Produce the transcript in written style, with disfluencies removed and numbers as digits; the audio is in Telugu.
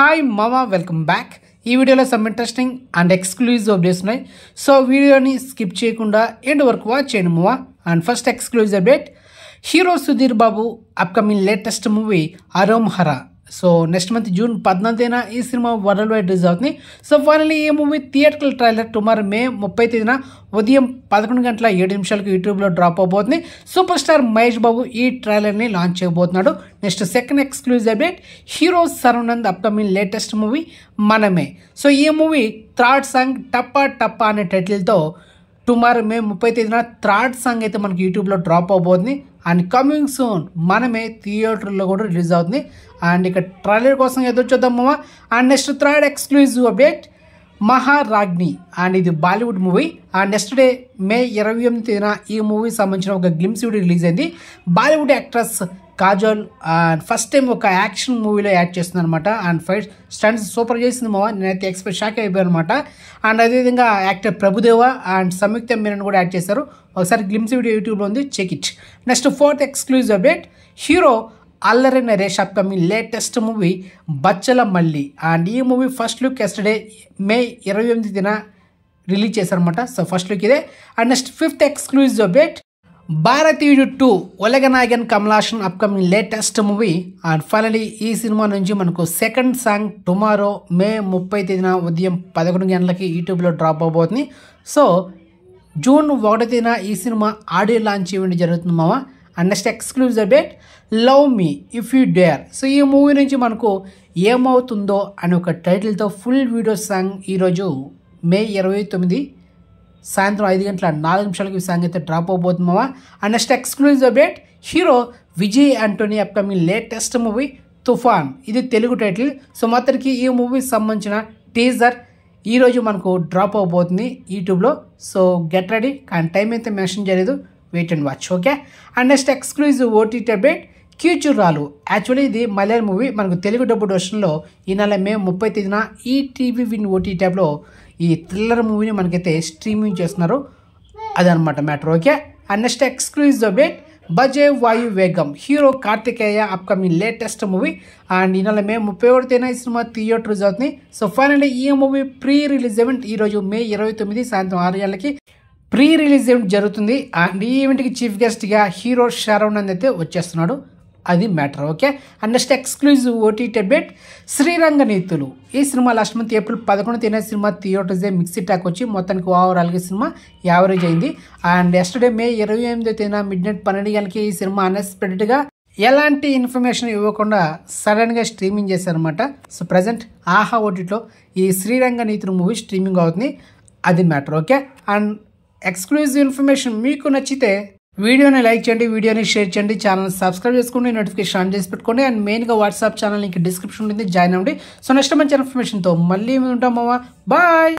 హాయ్ మామా, వెల్కమ్ బ్యాక్. ఈ వీడియోలో some interesting and exclusive updates ఉన్నాయి. సో వీడియోని స్కిప్ చేయకుండా ఎండ్ వరకు వాచ్ చేయండి మామా. And first exclusive update, hero Sudheer Babu upcoming latest movie Harom Hara. So next month June 14న ఈ సినిమా వరల్డ్ వైడ్ రిలీజ్ అవుతుంది. సో ఫైనల్లీ ఈ movie theatrical trailer tomorrow May 30న ఉదయం 11:07 యూట్యూబ్లో డ్రాప్ అవబోతుంది. సూపర్ స్టార్ మహేష్ బాబు ఈ ట్రైలర్ని లాంచ్ చేయబోతున్నాడు. Next second exclusive update, hero Sharwanand upcoming latest movie Manamey. So ఈ మూవీ థర్డ్ సాంగ్ టప్పా టప్పా అనే టైటిల్తో టుమారో మే 30న థర్డ్ సాంగ్ అయితే మనకి యూట్యూబ్లో డ్రాప్ అవబోతుంది. అండ్ కమింగ్ సూన్ మనమే థియేటర్లో కూడా రిలీజ్ అవుతుంది. అండ్ ఇక ట్రైలర్ కోసం ఎదురు చూద్దాం మామ. And next third exclusive update, మహారాజ్ని. అండ్ ఇది Bollywood movie. And next day May 28న ఈ మూవీ సంబంధించిన ఒక గ్లిమ్స్ వీడియో రిలీజ్ అయింది. Bollywood actress Kajal and first time ఒక యాక్షన్ మూవీలో యాక్ట్ చేస్తుంది అనమాట. అండ్ ఫైట్ స్టంట్స్ సూపర్ చేసింది మామ, నేనైతే ఎక్స్పెక్ట్ షాక్ అయిపోయాను అనమాట. అండ్ అదేవిధంగా యాక్టర్ ప్రభుదేవ అండ్ సంయుక్త మీనన్ కూడా యాక్ట్ చేశారు. ఒకసారి గ్లిమ్స్ వీడియో యూట్యూబ్లో ఉంది, check it. Next fourth exclusive update, hero Allari Naresh upcoming latest movie Bachchala Malli. And ఈ movie first look yesterday May 28న రిలీజ్ చేశారనమాట. సో ఫస్ట్ లుక్ ఇదే. And next fifth exclusive update, Bharateeyudu 2 Ulaganayagan Kamal Haasan upcoming latest movie. And finally ఈ సినిమా నుంచి మనకు సెకండ్ సాంగ్ టుమారో మే 30న ఉదయం 11 గంటలకి యూట్యూబ్లో డ్రాప్ అవబోతుంది. సో జూన్ 1న ఈ సినిమా ఆడియో లాంచ్ ఈవెంట్ జరుగుతుంది మామ. And next exclusive update, love me if you dare. So ఈ మూవీ నుంచి మనకు ఏమవుతుందో అనే ఒక టైటిల్తో ఫుల్ వీడియో సాంగ్ ఈరోజు మే 29 సాయంత్రం 5:04 ఈ సాంగ్ అయితే డ్రాప్ అవబోతుంది మామ. And next exclusive update, hero Vijay Antony upcoming latest movie Toofan. ఇది తెలుగు టైటిల్. సో మొత్తానికి ఈ మూవీకి సంబంధించిన టీజర్ ఈరోజు మనకు డ్రాప్ అవబోతుంది యూట్యూబ్లో. So get ready. కానీ టైం అయితే మెన్షన్ చేయలేదు, wait and watch, okay. And next exclusive OTT update, కీచురాలు. యాక్చువల్లీ ఇది మలయాళం మూవీ, మనకు తెలుగు డబ్బుడ్ వర్షన్లో ఈ నెల మే 30న ఈ టీవీ విన్ ఓటీ ట్యాబ్లో ఈ థ్రిల్లర్ మూవీని మనకైతే స్ట్రీమింగ్ చేస్తున్నారు. అదనమాట matter, okay. And next exclusive update, Bhaje Vaayu Vegam. Hero Kartikeya upcoming latest movie. And ఈ నెల మే 31న ఈ సినిమా థియేటర్ రిలీజ్ అవుతుంది. సో ఫైనల్లీ ఈ మూవీ ప్రీ రిలీజ్ ఈవెంట్ ఈరోజు మే 29 సాయంత్రం 6 గంటలకి ప్రీ రిలీజ్ ఈవెంట్ జరుగుతుంది. అండ్ ఈ ఈవెంట్కి చీఫ్ గెస్ట్గా హీరో శరవణంద్ అయితే వచ్చేస్తున్నాడు. అది matter, okay. And next exclusive OTT update, Sriranga Neethulu. ఈ cinema last month April 11న cinema theatres mixie talk వచ్చి మొత్తానికి ఓవరాల్గా సినిమా యావరేజ్ అయింది. అండ్ ఎస్టర్డే మే 28న మిడ్నైట్ 12 గంటలకి ఈ సినిమా అన్ఎక్స్పెక్టెడ్గా ఎలాంటి ఇన్ఫర్మేషన్ ఇవ్వకుండా సడన్గా స్ట్రీమింగ్ చేశారనమాట. సో ప్రజెంట్ ఆహా ఓటీటీలో ఈ శ్రీరంగ నీతులు మూవీ స్ట్రీమింగ్ అవుతుంది. అది matter, okay. And exclusive information మీకు నచ్చితే వీడియోని లైక్ చేయండి, వీడియోని షేర్ చేయండి, ఛానల్ సబ్స్క్రైబ్ చేసుకోండి, నోటిఫికేషన్ ఆన్ చేసి పెట్టుకోండి. అండ్ మెయిన్గా వాట్సాప్ ఛానల్ లింక్ డిస్క్రిప్షన్ ఉంటుంది, జాయిన్ అవ్వండి. సో నెక్స్ట్ మంచి ఇన్ఫర్మేషన్తో మళ్ళీ ఉంటాం మామ. బాయ్.